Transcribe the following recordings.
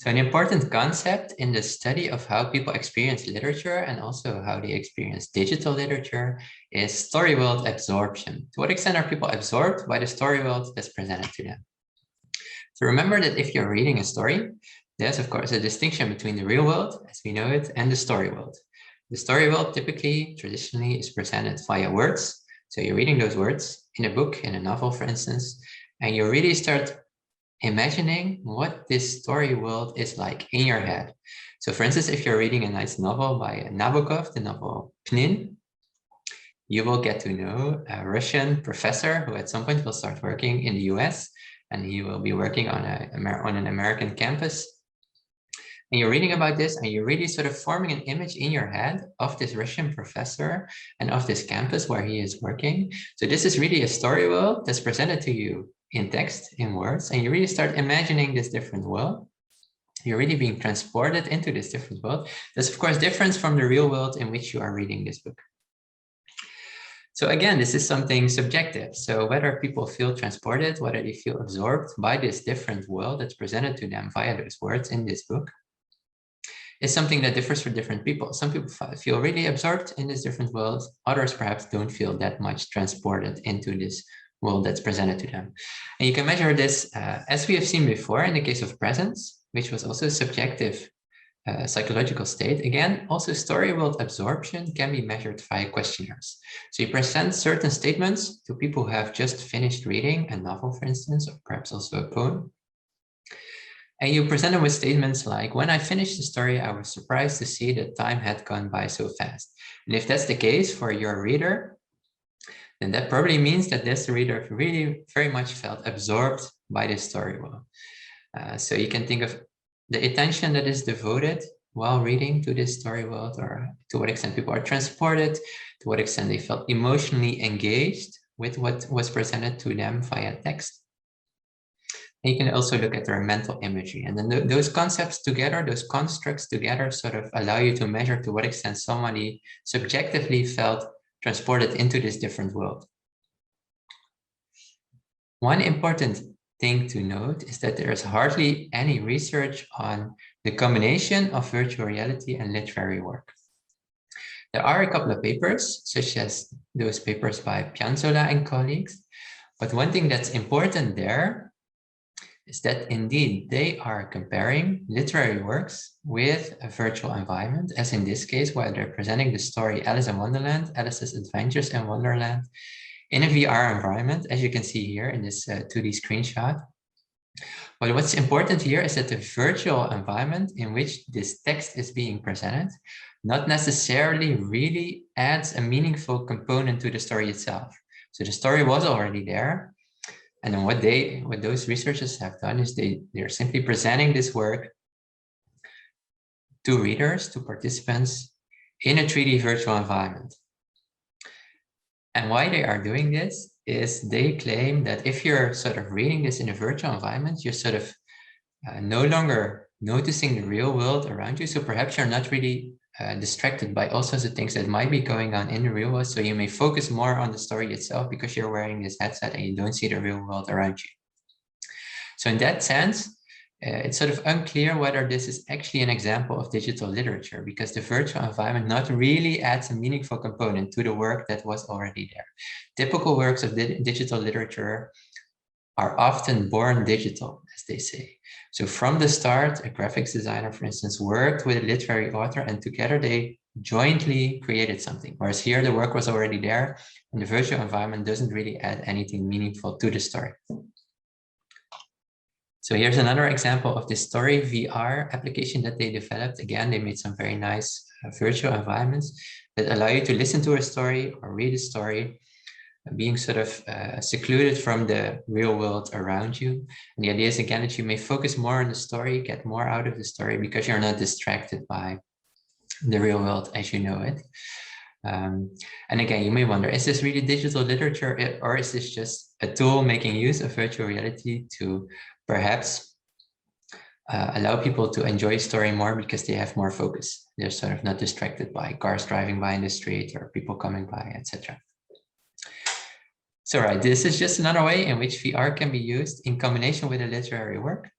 So an important concept in the study of how people experience literature and also how they experience digital literature is story world absorption. To what extent are people absorbed by the story world that's presented to them? So remember that if you're reading a story, there's of course a distinction between the real world as we know it and the story world. The story world typically, traditionally, is presented via words. So you're reading those words in a book, in a novel, for instance, and you really start imagining what this story world is like in your head. So for instance, if you're reading a nice novel by Nabokov, the novel Pnin, you will get to know a Russian professor who at some point will start working in the US, and he will be working on an American campus. And you're reading about this and you're really sort of forming an image in your head of this Russian professor and of this campus where he is working. So this is really a story world that's presented to you in text, in words, and you really start imagining this different world. You're really being transported into this different world. That's of course different from the real world in which you are reading this book. So again, this is something subjective. So whether people feel transported, whether they feel absorbed by this different world that's presented to them via those words in this book, is something that differs for different people. Some people feel really absorbed in this different world. Others perhaps don't feel that much transported into this world that's presented to them. And you can measure this, as we have seen before in the case of presence, which was also a subjective psychological state. Again, also story world absorption can be measured via questionnaires. So you present certain statements to people who have just finished reading a novel, for instance, or perhaps also a poem. And you present them with statements like, when I finished the story, I was surprised to see that time had gone by so fast. And if that's the case for your reader, then that probably means that this reader really very much felt absorbed by this story world. So you can think of the attention that is devoted while reading to this story world, or to what extent people are transported, to what extent they felt emotionally engaged with what was presented to them via text. And you can also look at their mental imagery. And then those concepts together, those constructs together sort of allow you to measure to what extent somebody subjectively felt transported into this different world. One important thing to note is that there is hardly any research on the combination of virtual reality and literary work. There are a couple of papers, such as those papers by Pianzola and colleagues. But one thing that's important there is that indeed they are comparing literary works with a virtual environment, as in this case, where they're presenting the story Alice in Wonderland, Alice's Adventures in Wonderland, in a VR environment, as you can see here in this 2D screenshot. But what's important here is that the virtual environment in which this text is being presented not necessarily really adds a meaningful component to the story itself. So the story was already there. And then what those researchers have done is they're simply presenting this work to readers, to participants in a 3D virtual environment. And why they are doing this is they claim that if you're sort of reading this in a virtual environment, you're sort of no longer noticing the real world around you. So perhaps you're not really distracted by all sorts of things that might be going on in the real world. So you may focus more on the story itself because you're wearing this headset and you don't see the real world around you. So in that sense, it's sort of unclear whether this is actually an example of digital literature, because the virtual environment not really adds a meaningful component to the work that was already there. Typical works of digital literature are often born digital, as they say. So from the start, a graphics designer, for instance, worked with a literary author and together they jointly created something. Whereas here the work was already there and the virtual environment doesn't really add anything meaningful to the story. So here's another example of this story VR application that they developed. Again, they made some very nice virtual environments that allow you to listen to a story or read a story, being sort of secluded from the real world around you. And the idea is, again, that you may focus more on the story, get more out of the story because you're not distracted by the real world as you know it. And again, you may wonder, is this really digital literature, or is this just a tool making use of virtual reality to perhaps allow people to enjoy a story more because they have more focus? They're sort of not distracted by cars driving by in the street or people coming by, etc. So right, this is just another way in which VR can be used in combination with a literary work.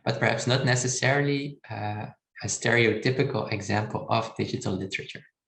but perhaps not necessarily a stereotypical example of digital literature.